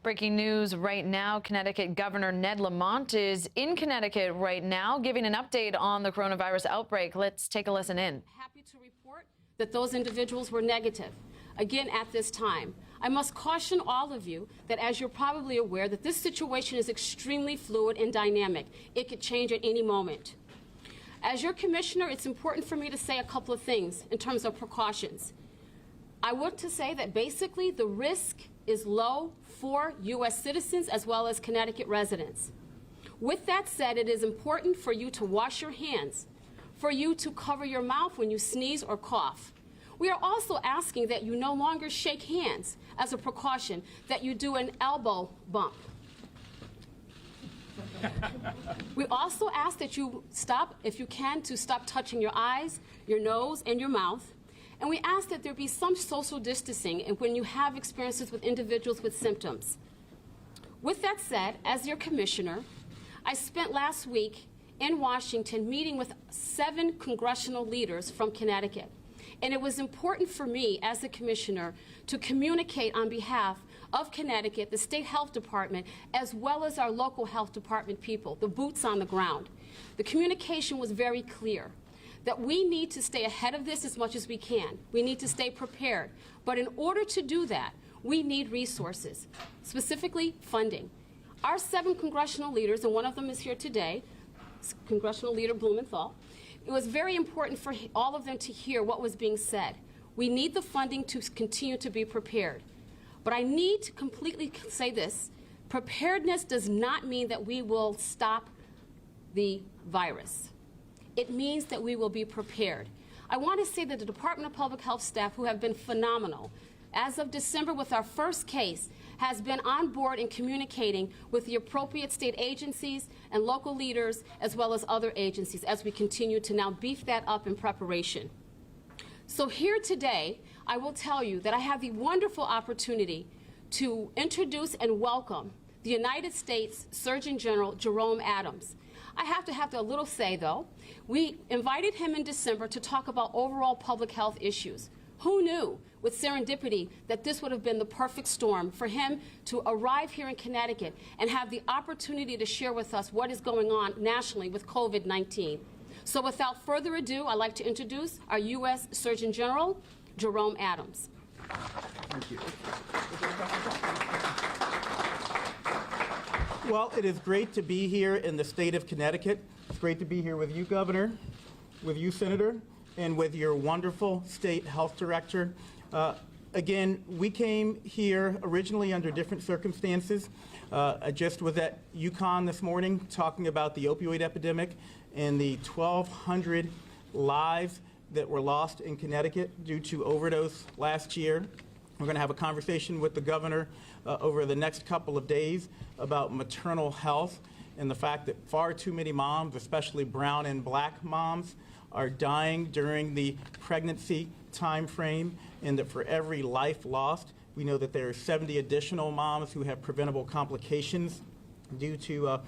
Breaking news right now, Connecticut Governor Ned Lamont is in Connecticut right now giving an update on the coronavirus outbreak. Let's take a listen in. Happy to report that those individuals were negative. Again, at this time, I must caution all of you that, as you're probably aware, that this situation is extremely fluid and dynamic. It could change at any moment. As your commissioner, it's important for me to say a couple of things in terms of precautions. I want to say that basically the risk is low for U.S. citizens as well as Connecticut residents. With that said, it is important for you to wash your hands, for you to cover your mouth when you sneeze or cough. We are also asking that you no longer shake hands as a precaution, that you do an elbow bump. We also ask that you stop, if you can, to stop touching your eyes, your nose, and your mouth. And we ask that there be some social distancing when you have experiences with individuals with symptoms. With that said, as your commissioner, I spent last week in Washington meeting with 7 congressional leaders from Connecticut. And it was important for me as the commissioner to communicate on behalf of Connecticut, the state health department, as well as our local health department people, the boots on the ground. The communication was very clear that we need to stay ahead of this as much as we can. We need to stay prepared. But in order to do that, we need resources, specifically funding. Our 7 congressional leaders, and one of them is here today, Congressional Leader Blumenthal, it was very important for all of them to hear what was being said. We need the funding to continue to be prepared. But I need to completely say this. Preparedness does not mean that we will stop the virus. It means that we will be prepared. I want to say that the Department of Public Health staff, who have been phenomenal, as of December with our first case, has been on board in communicating with the appropriate state agencies and local leaders, as well as other agencies, as we continue to now beef that up in preparation. So here today, I will tell you that I have the wonderful opportunity to introduce and welcome the United States Surgeon General Jerome Adams. I have to have a little say, though. We invited him in December to talk about overall public health issues. Who knew, with serendipity, that this would have been the perfect storm for him to arrive here in Connecticut and have the opportunity to share with us what is going on nationally with COVID-19. So without further ado, I'd like to introduce our U.S. Surgeon General, Jerome Adams. Thank you. Well, it is great to be here in the state of Connecticut. It's great to be here with you, Governor, with you, Senator, and with your wonderful state health director. Again, we came here originally under different circumstances. I just was at UConn this morning talking about the opioid epidemic and the 1,200 lives that were lost in Connecticut due to overdose last year. We're going to have a conversation with the governor over the next couple of days about maternal health and the fact that far too many moms, especially brown and black moms, are dying during the pregnancy time frame, and that for every life lost, we know that there are 70 additional moms who have preventable complications due to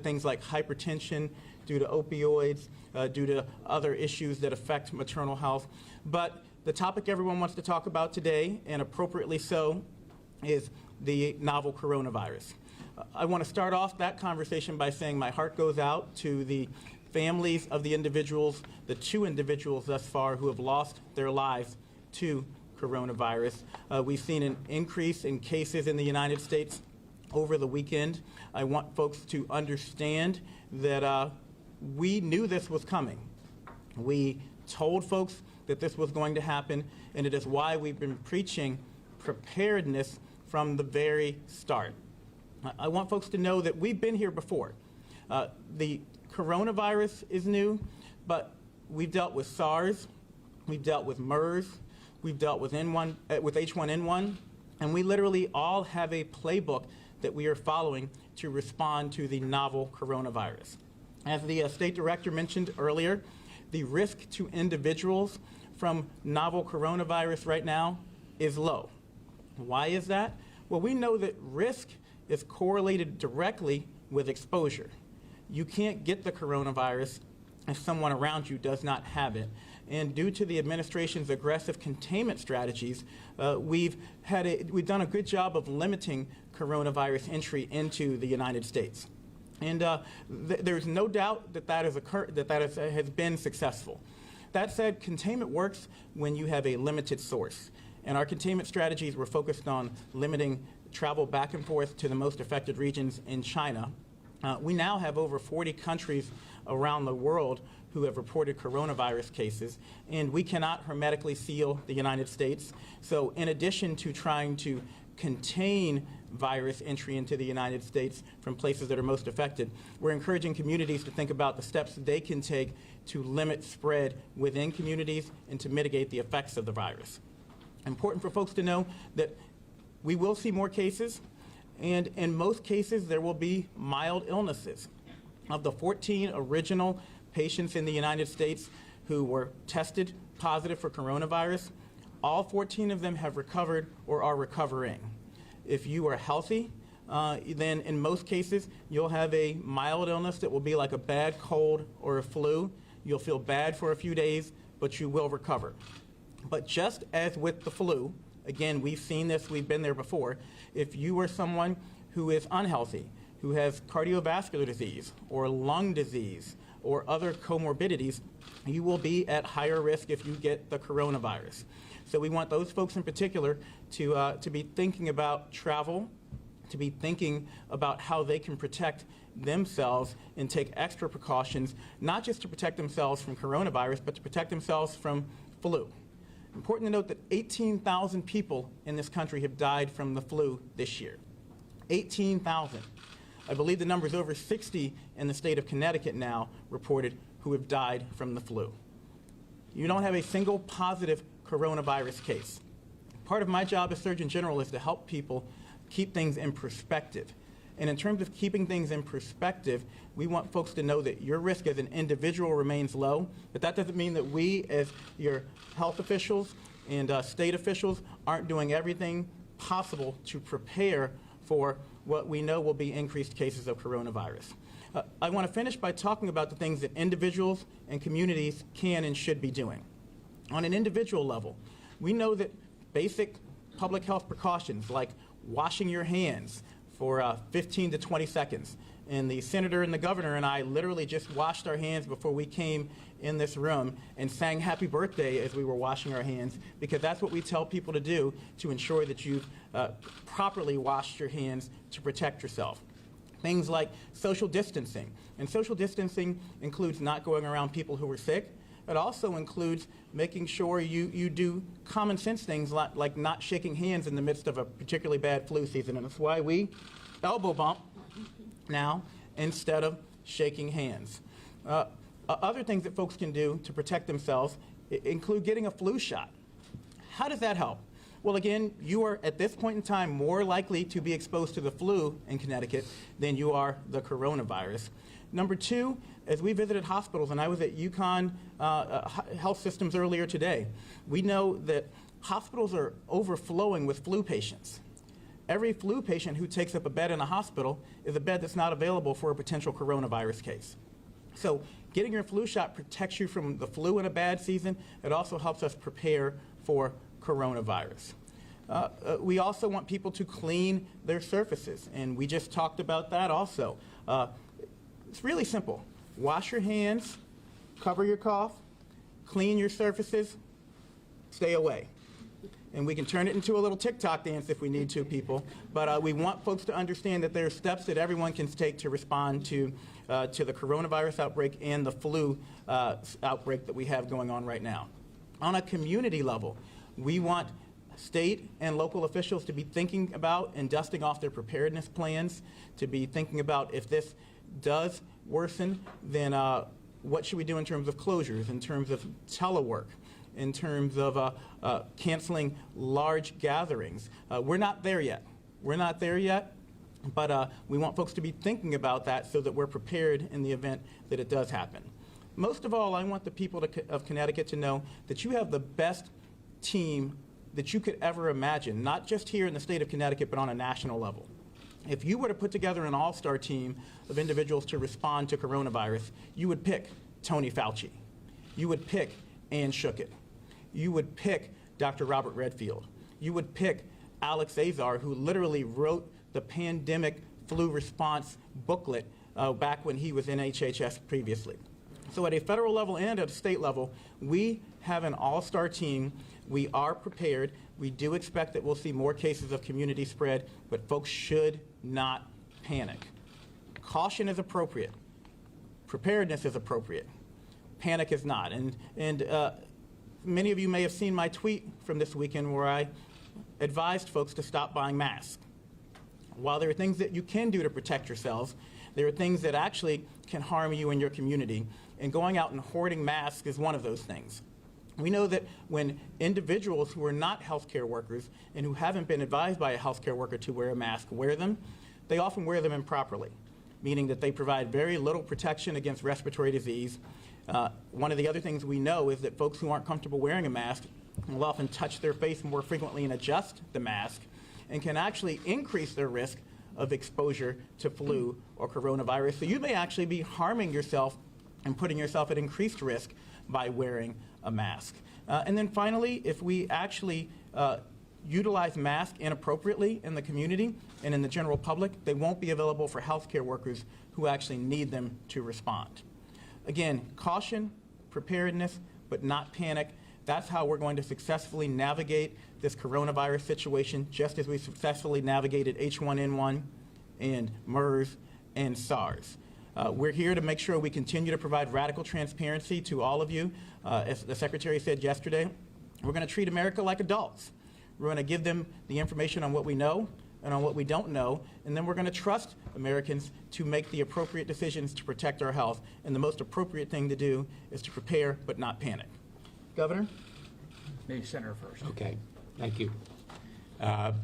things like hypertension, due to opioids, due to other issues that affect maternal health. But the topic everyone wants to talk about today, and appropriately so, is the novel coronavirus. I want to start off that conversation by saying my heart goes out to the families of the individuals, the 2 individuals thus far who have lost their lives to coronavirus. We've seen an increase in cases in the United States over the weekend. I want folks to understand that we knew this was coming. We told folks that this was going to happen, and it is why we've been preaching preparedness from the very start. I want folks to know that we've been here before. The coronavirus is new, but we've dealt with SARS, we've dealt with MERS, we've dealt with H1N1, and we literally all have a playbook that we are following to respond to the novel coronavirus. As the State Director mentioned earlier, the risk to individuals from novel coronavirus right now is low. Why is that? Well, we know that risk is correlated directly with exposure. You can't get the coronavirus if someone around you does not have it. And due to the administration's aggressive containment strategies, we've done a good job of limiting coronavirus entry into the United States. And there's no doubt that has been successful. That said, containment works when you have a limited source. And our containment strategies were focused on limiting travel back and forth to the most affected regions in China. We now have over 40 countries around the world who have reported coronavirus cases, and we cannot hermetically seal the United States. So in addition to trying to contain virus entry into the United States from places that are most affected, we're encouraging communities to think about the steps they can take to limit spread within communities and to mitigate the effects of the virus. Important for folks to know that we will see more cases, and in most cases there will be mild illnesses. Of the 14 original patients in the United States who were tested positive for coronavirus, all 14 of them have recovered or are recovering. If you are healthy, then in most cases you'll have a mild illness that will be like a bad cold or a flu. You'll feel bad for a few days, but you will recover. But just as with the flu, again, we've seen this, we've been there before, if you are someone who is unhealthy, who has cardiovascular disease or lung disease or other comorbidities, you will be at higher risk if you get the coronavirus. So we want those folks in particular to be thinking about travel, to be thinking about how they can protect themselves and take extra precautions, not just to protect themselves from coronavirus, but to protect themselves from flu. Important to note that 18,000 people in this country have died from the flu this year. 18,000. I believe the number is over 60 in the state of Connecticut now reported who have died from the flu. You don't have a single positive coronavirus case. Part of my job as Surgeon General is to help people keep things in perspective. And in terms of keeping things in perspective, we want folks to know that your risk as an individual remains low, but that doesn't mean that we as your health officials and state officials aren't doing everything possible to prepare for what we know will be increased cases of coronavirus. I want to finish by talking about the things that individuals and communities can and should be doing. On an individual level, we know that basic public health precautions like washing your hands for 15 to 20 seconds. And the senator and the governor and I literally just washed our hands before we came in this room and sang happy birthday as we were washing our hands, because that's what we tell people to do to ensure that you've properly washed your hands to protect yourself. Things like social distancing. And social distancing includes not going around people who are sick. It also includes making sure you do common sense things like not shaking hands in the midst of a particularly bad flu season. And that's why we elbow bump now instead of shaking hands. Other things that folks can do to protect themselves include getting a flu shot. How does that help? Well, again, you are at this point in time more likely to be exposed to the flu in Connecticut than you are the coronavirus. Number two, as we visited hospitals, and I was at UConn Health Systems earlier today, we know that hospitals are overflowing with flu patients. Every flu patient who takes up a bed in a hospital is a bed that's not available for a potential coronavirus case. So getting your flu shot protects you from the flu in a bad season. It also helps us prepare for coronavirus. We also want people to clean their surfaces, and we just talked about that also. It's really simple. Wash your hands, cover your cough, clean your surfaces, stay away. And we can turn it into a little TikTok dance if we need to, people. But we want folks to understand that there are steps that everyone can take to respond to the coronavirus outbreak and the flu outbreak that we have going on right now. On a community level, we want state and local officials to be thinking about and dusting off their preparedness plans, to be thinking about if this does worsen, then what should we do in terms of closures, in terms of telework, in terms of canceling large gatherings. We're not there yet. We're not there yet, but we want folks to be thinking about that so that we're prepared in the event that it does happen. Most of all, I want the people of Connecticut to know that you have the best team that you could ever imagine, not just here in the state of Connecticut, but on a national level. If you were to put together an all-star team of individuals to respond to coronavirus, you would pick Tony Fauci. You would pick Ann Schuchat. You would pick Dr. Robert Redfield. You would pick Alex Azar, who literally wrote the pandemic flu response booklet back when he was in HHS previously. So at a federal level and at a state level, we have an all-star team. We are prepared. We do expect that we'll see more cases of community spread, but folks should not panic. Caution is appropriate. Preparedness is appropriate. Panic is not. And many of you may have seen my tweet from this weekend where I advised folks to stop buying masks. While there are things that you can do to protect yourselves, there are things that actually can harm you and your community, and going out and hoarding masks is one of those things. We know that when individuals who are not healthcare workers and who haven't been advised by a healthcare worker to wear a mask wear them, they often wear them improperly, meaning that they provide very little protection against respiratory disease. One of the other things we know is that folks who aren't comfortable wearing a mask will often touch their face more frequently and adjust the mask, and can actually increase their risk of exposure to flu or coronavirus. So you may actually be harming yourself and putting yourself at increased risk by wearing a mask. And then finally, if we actually utilize masks inappropriately in the community and in the general public, they won't be available for healthcare workers who actually need them to respond. Again, caution, preparedness, but not panic. That's how we're going to successfully navigate this coronavirus situation, just as we successfully navigated H1N1 and MERS and SARS. We're here to make sure we continue to provide radical transparency to all of you. As the Secretary said yesterday, we're going to treat America like adults. We're going to give them the information on what we know and on what we don't know, and then we're going to trust Americans to make the appropriate decisions to protect our health. And the most appropriate thing to do is to prepare but not panic. Governor? Maybe Senator first. Okay, thank you.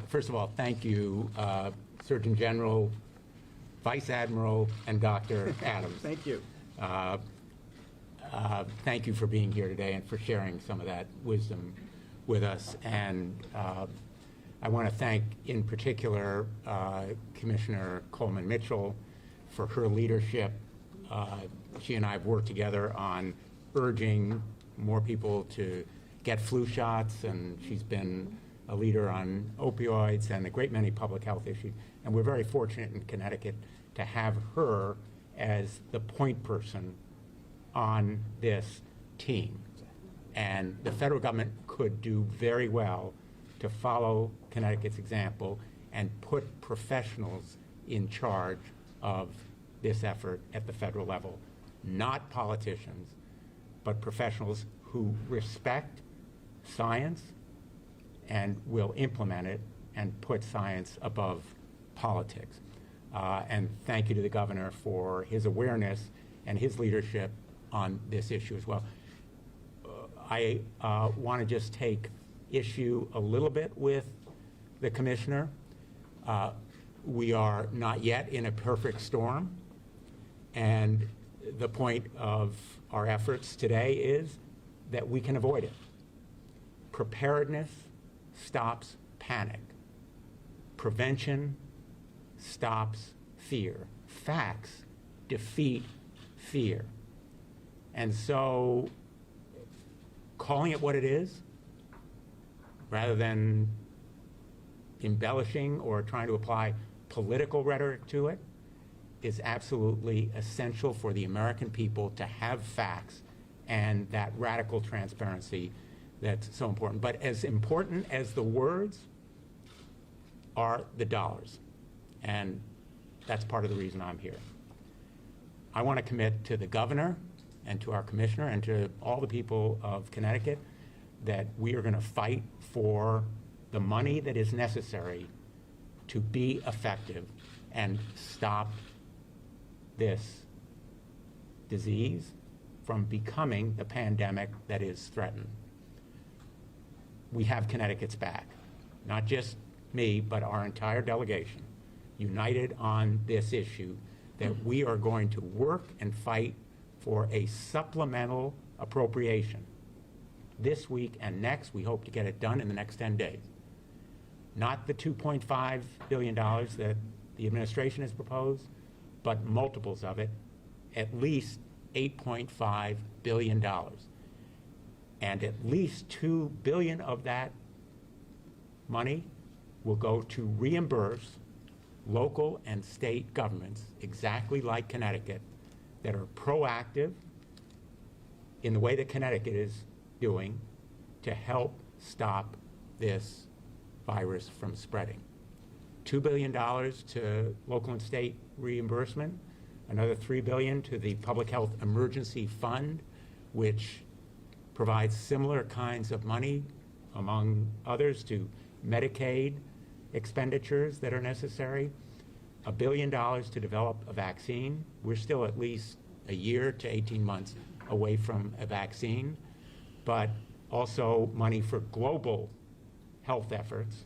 First of all, thank you, Surgeon General, Vice Admiral, and Dr. Adams. Thank you. Thank you for being here today and for sharing some of that wisdom with us. And I want to thank, in particular, Commissioner Coleman Mitchell for her leadership. She and I have worked together on urging more people to get flu shots, and she's been a leader on opioids and a great many public health issues. And we're very fortunate in Connecticut to have her as the point person on this team. And the federal government could do very well to follow Connecticut's example and put professionals in charge of this effort at the federal level, not politicians, but professionals who respect science and will implement it and put science above politics. And thank you to the governor for his awareness and his leadership on this issue as well. I want to just take issue a little bit with the commissioner. We are not yet in a perfect storm, and the point of our efforts today is that we can avoid it. Preparedness stops panic. Prevention stops fear. Facts defeat fear. And so calling it what it is, rather than embellishing or trying to apply political rhetoric to it, is absolutely essential for the American people to have facts and that radical transparency that's so important. But as important as the words are the dollars. And that's part of the reason I'm here. I want to commit to the governor and to our commissioner and to all the people of Connecticut that we are going to fight for the money that is necessary to be effective and stop this disease from becoming the pandemic that is threatened. We have Connecticut's back, not just me, but our entire delegation, united on this issue, that we are going to work and fight for a supplemental appropriation. This week and next, we hope to get it done in the next 10 days. Not the $2.5 billion that the administration has proposed, but multiples of it, at least $8.5 billion. And at least $2 billion of that money will go to reimburse local and state governments, exactly like Connecticut, that are proactive in the way that Connecticut is doing to help stop this virus from spreading. $2 billion to local and state reimbursement, another $3 billion to the Public Health Emergency Fund, which provides similar kinds of money, among others, to Medicaid expenditures that are necessary, $1 billion to develop a vaccine. We're still at least a year to 18 months away from a vaccine, but also money for global health efforts.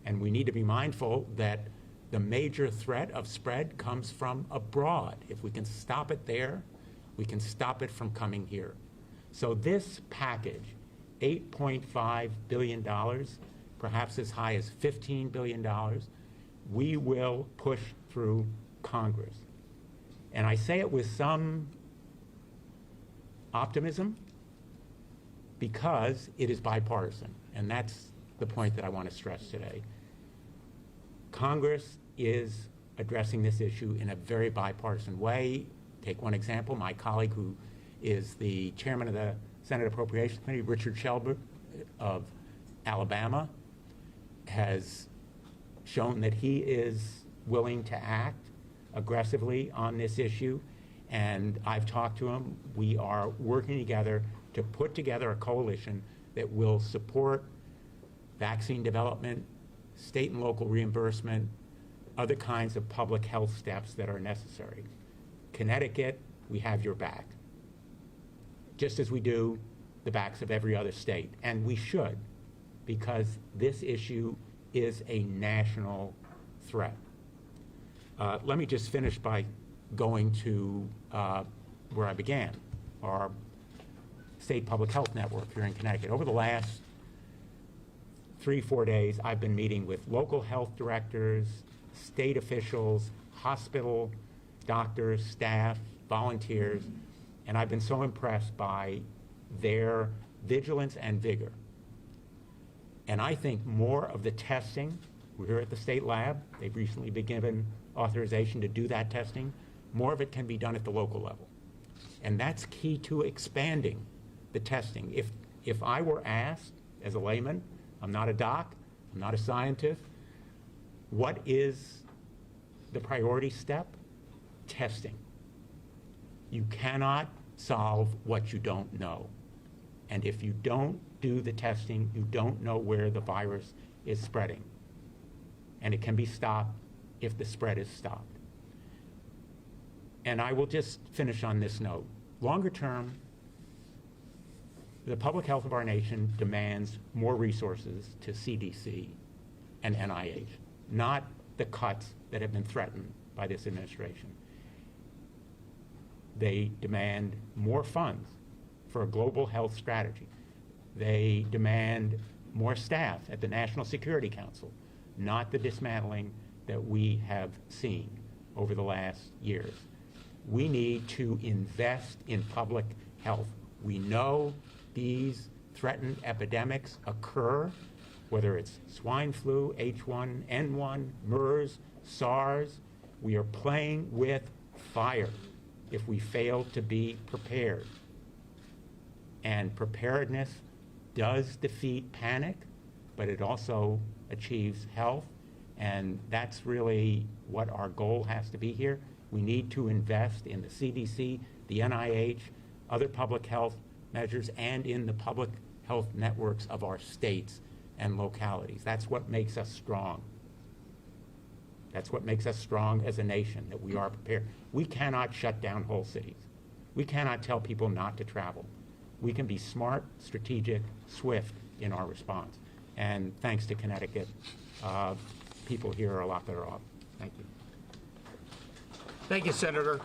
And we need to be mindful that the major threat of spread comes from abroad. If we can stop it there, we can stop it from coming here. So this package, $8.5 billion, perhaps as high as $15 billion, we will push through Congress. And I say it with some optimism because it is bipartisan. And that's the point that I want to stress today. Congress is addressing this issue in a very bipartisan way. Take one example, my colleague who is the chairman of the Senate Appropriations Committee, Richard Shelby of Alabama, has shown that he is willing to act aggressively on this issue, and I've talked to him. We are working together to put together a coalition that will support vaccine development, state and local reimbursement, other kinds of public health steps that are necessary. Connecticut, we have your back, just as we do the backs of every other state, and we should, because this issue is a national threat. Let me just finish by going to where I began, our state public health network here in Connecticut. Over the last 3-4 days, I've been meeting with local health directors, state officials, hospital doctors, staff, volunteers, and I've been so impressed by their vigilance and vigor. And I think more of the testing, we're here at the state lab, they've recently been given authorization to do that testing, more of it can be done at the local level. And that's key to expanding the testing. If I were asked as a layman, I'm not a doc, I'm not a scientist, what is the priority step? Testing. You cannot solve what you don't know. And if you don't do the testing, you don't know where the virus is spreading. And it can be stopped if the spread is stopped. And I will just finish on this note. Longer term, the public health of our nation demands more resources to CDC and NIH, not the cuts that have been threatened by this administration. They demand more funds for a global health strategy. They demand more staff at the National Security Council, not the dismantling that we have seen over the last years. We need to invest in public health. We know these threatened epidemics occur, whether it's swine flu, H1N1, MERS, SARS. We are playing with fire if we fail to be prepared. And preparedness does defeat panic, but it also achieves health. And that's really what our goal has to be here. We need to invest in the CDC, the NIH, other public health measures, and in the public health networks of our states and localities. That's what makes us strong. That's what makes us strong as a nation, that we are prepared. We cannot shut down whole cities. We cannot tell people not to travel. We can be smart, strategic, swift in our response. And thanks to Connecticut, people here are a lot better off. Thank you. Thank you, Senator.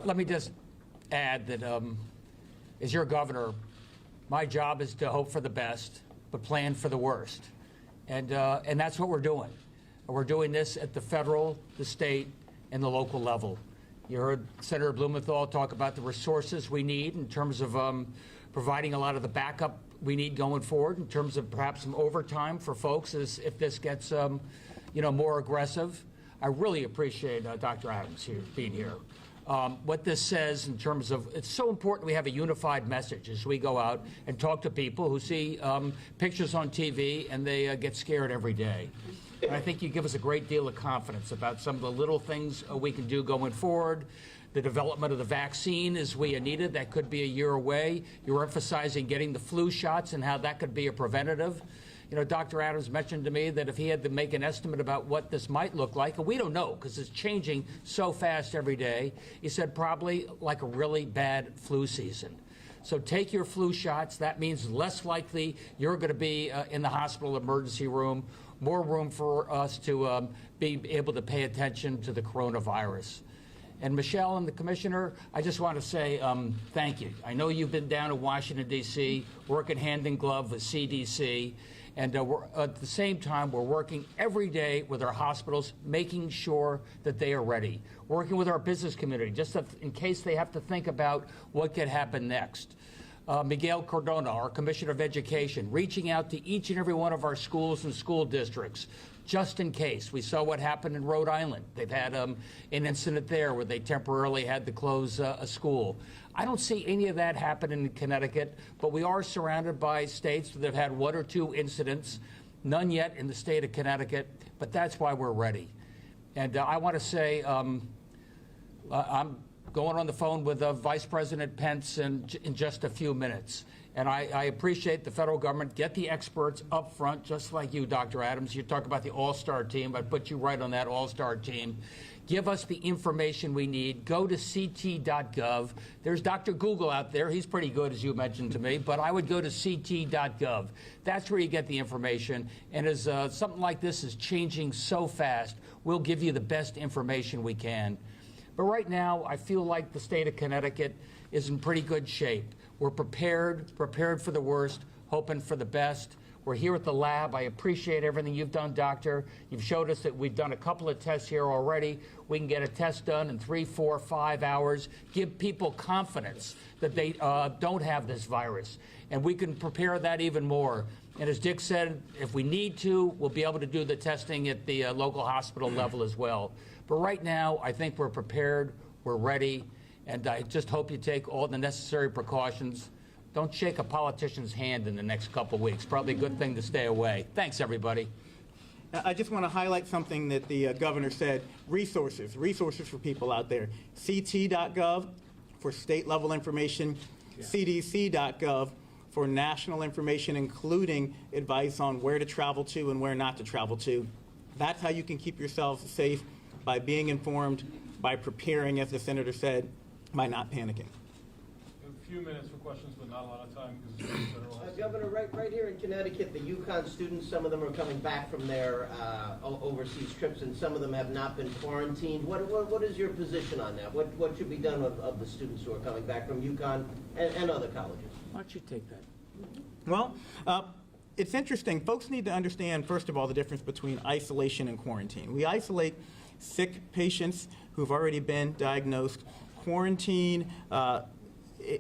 Let me just add that as your governor, my job is to hope for the best, but plan for the worst. And that's what we're doing. We're doing this at the federal, the state, and the local level. You heard Senator Blumenthal talk about the resources we need in terms of providing a lot of the backup we need going forward, in terms of perhaps some overtime for folks as if this gets more aggressive. I really appreciate Dr. Adams being here. What this says in terms of, it's so important we have a unified message as we go out and talk to people who see pictures on TV and they get scared every day. And I think you give us a great deal of confidence about some of the little things we can do going forward. The development of the vaccine as we need it, that could be a year away. You're emphasizing getting the flu shots and how that could be a preventative. You know, Dr. Adams mentioned to me that if he had to make an estimate about what this might look like, and we don't know because it's changing so fast every day, he said probably like a really bad flu season. So take your flu shots. That means less likely you're going to be in the hospital emergency room, more room for us to be able to pay attention to the coronavirus. And Michelle and the Commissioner, I just want to say thank you. I know you've been down in Washington, D.C., working hand in glove with CDC. And at the same time, we're working every day with our hospitals, making sure that they are ready. Working with our business community, just in case they have to think about what could happen next. Miguel Cardona, our Commissioner of Education, reaching out to each and every one of our schools and school districts, just in case. We saw what happened in Rhode Island. They've had an incident there where they temporarily had to close a school. I don't see any of that happen in Connecticut, but we are surrounded by states that have had 1 or 2 incidents, none yet in the state of Connecticut, but that's why we're ready. And I want to say I'm going on the phone with Vice President Pence in just a few minutes. And I appreciate the federal government. Get the experts up front, just like you, Dr. Adams. You talk about the all-star team. I put you right on that all-star team. Give us the information we need. Go to ct.gov. There's Dr. Google out there. He's pretty good, as you mentioned to me. But I would go to ct.gov. That's where you get the information. And as something like this is changing so fast, we'll give you the best information we can. But right now, I feel like the state of Connecticut is in pretty good shape. We're prepared for the worst, hoping for the best. We're here at the lab. I appreciate everything you've done, Doctor. You've showed us that we've done a couple of tests here already. We can get a test done in 3, 4, 5 hours, give people confidence that they don't have this virus. And we can prepare that even more. And as Dick said, if we need to, we'll be able to do the testing at the local hospital level as well. But right now, I think we're prepared, we're ready, and I just hope you take all the necessary precautions. Don't shake a politician's hand in the next couple of weeks. Probably a good thing to stay away. Thanks, everybody. I just want to highlight something that the governor said. Resources for people out there. ct.gov for state-level information, cdc.gov for national information, including advice on where to travel to and where not to travel to. That's how you can keep yourselves safe, by being informed, by preparing, as the senator said, by not panicking. A few minutes for questions, but not a lot of time because it's federal. Governor, right here in Connecticut, the UConn students, some of them are coming back from their overseas trips, and some of them have not been quarantined. What is your position on that? What should be done of the students who are coming back from UConn and other colleges? Why don't you take that? Well, it's interesting. Folks need to understand, first of all, the difference between isolation and quarantine. We isolate sick patients who've already been diagnosed. Quarantine,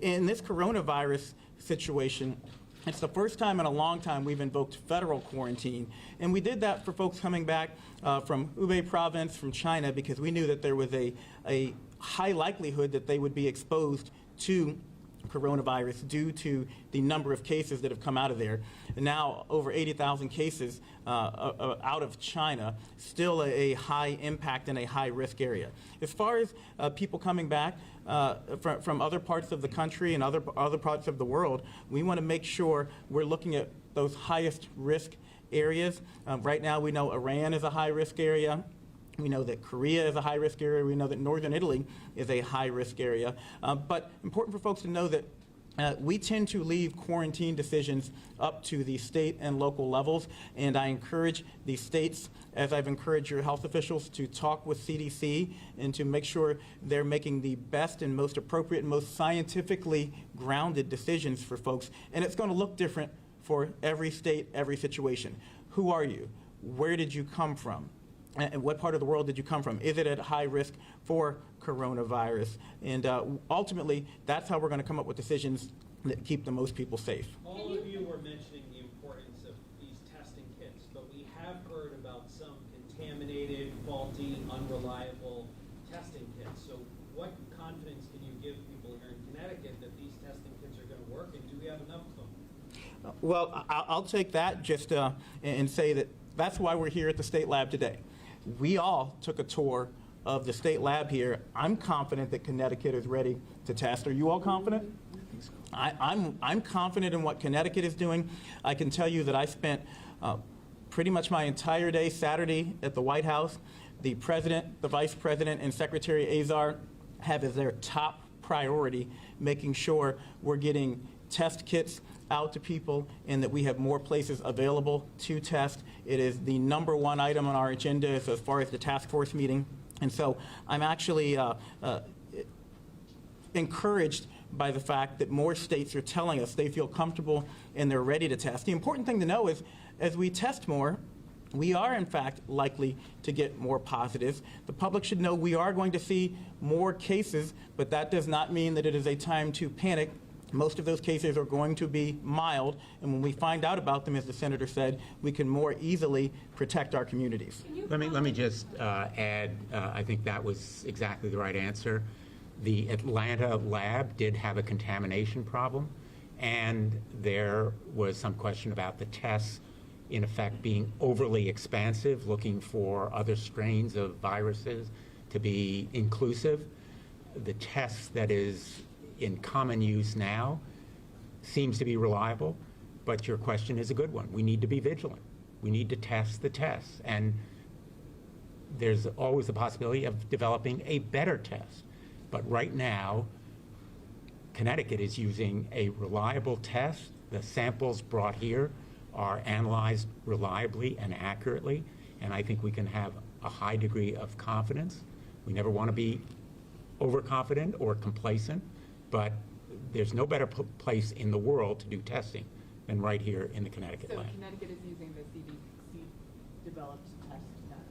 in this coronavirus situation, it's the first time in a long time we've invoked federal quarantine. And we did that for folks coming back from Hubei province, from China, because we knew that there was a high likelihood that they would be exposed to coronavirus due to the number of cases that have come out of there. And now over 80,000 cases out of China, still a high impact and a high risk area. As far as people coming back from other parts of the country and other parts of the world, we want to make sure we're looking at those highest risk areas. Right now we know Iran is a high risk area. We know that Korea is a high-risk area. We know that northern Italy is a high-risk area. But important for folks to know that we tend to leave quarantine decisions up to the state and local levels. And I encourage the states, as I've encouraged your health officials, to talk with CDC and to make sure they're making the best and most appropriate and most scientifically grounded decisions for folks. And it's going to look different for every state, every situation. Who are you? Where did you come from? And what part of the world did you come from? Is it at high risk for coronavirus? And ultimately, that's how we're going to come up with decisions that keep the most people safe. All of you were mentioning the importance of these testing kits, but we have heard about some contaminated, faulty, unreliable testing kits. So what confidence can you give people here in Connecticut that these testing kits are going to work, and do we have enough of them? Well, I'll take that just and say that that's why we're here at the state lab today. We all took a tour of the state lab here. I'm confident that Connecticut is ready to test. Are you all confident? I'm confident in what Connecticut is doing. I can tell you that I spent pretty much my entire day Saturday at the White House. The president, the vice president, and Secretary Azar have as their top priority making sure we're getting test kits out to people and that we have more places available to test. It is the #1 item on our agenda as far as the task force meeting. And so I'm actually encouraged by the fact that more states are telling us they feel comfortable and they're ready to test. The important thing to know is as we test more, we are in fact likely to get more positives. The public should know we are going to see more cases, but that does not mean that it is a time to panic. Most of those cases are going to be mild, and when we find out about them, as the senator said, we can more easily protect our communities. Let me just add, I think that was exactly the right answer. The Atlanta lab did have a contamination problem, and there was some question about the tests, in effect, being overly expansive, looking for other strains of viruses to be inclusive. The test that is in common use now seems to be reliable, but your question is a good one. We need to be vigilant. We need to test the tests, and there's always the possibility of developing a better test. But right now, Connecticut is using a reliable test. The samples brought here are analyzed reliably and accurately, and I think we can have a high degree of confidence. We never want to be overconfident or complacent, but there's no better place in the world to do testing than right here in the Connecticut lab. So Connecticut is using the CDC-developed test method.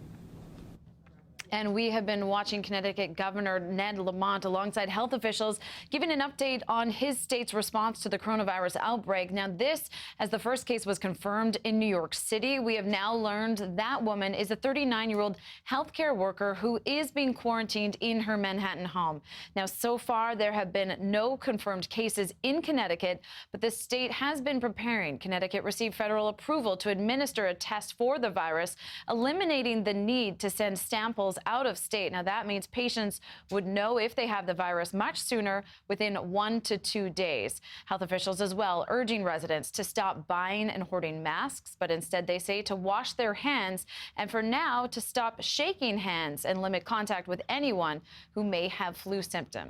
And we have been watching Connecticut Governor Ned Lamont alongside health officials giving an update on his state's response to the coronavirus outbreak. Now, this, as the first case was confirmed in New York City, we have now learned that woman is a 39-year-old healthcare worker who is being quarantined in her Manhattan home. Now, so far, there have been no confirmed cases in Connecticut, but the state has been preparing. Connecticut received federal approval to administer a test for the virus, eliminating the need to send samples out of state. Now, that means patients would know if they have the virus much sooner, within 1 to 2 days. Health officials as well urging residents to stop buying and hoarding masks, but instead they say to wash their hands and for now to stop shaking hands and limit contact with anyone who may have flu symptoms.